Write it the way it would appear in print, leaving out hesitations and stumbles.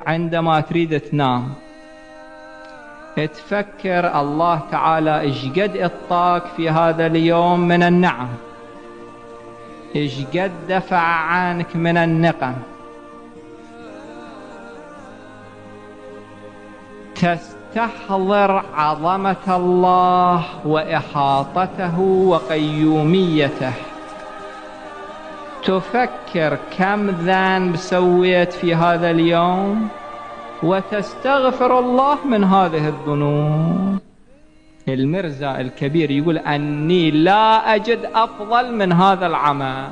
عندما تريد تنام تفكر الله تعالى إيش قد اعطاك في هذا اليوم من النعم، إيش قد دفع عنك من النقم، تستحضر عظمة الله وإحاطته وقيوميته، تفكر كم ذنب سويت في هذا اليوم وتستغفر الله من هذه الذنوب. المرزا الكبير يقول أني لا أجد أفضل من هذا العمل.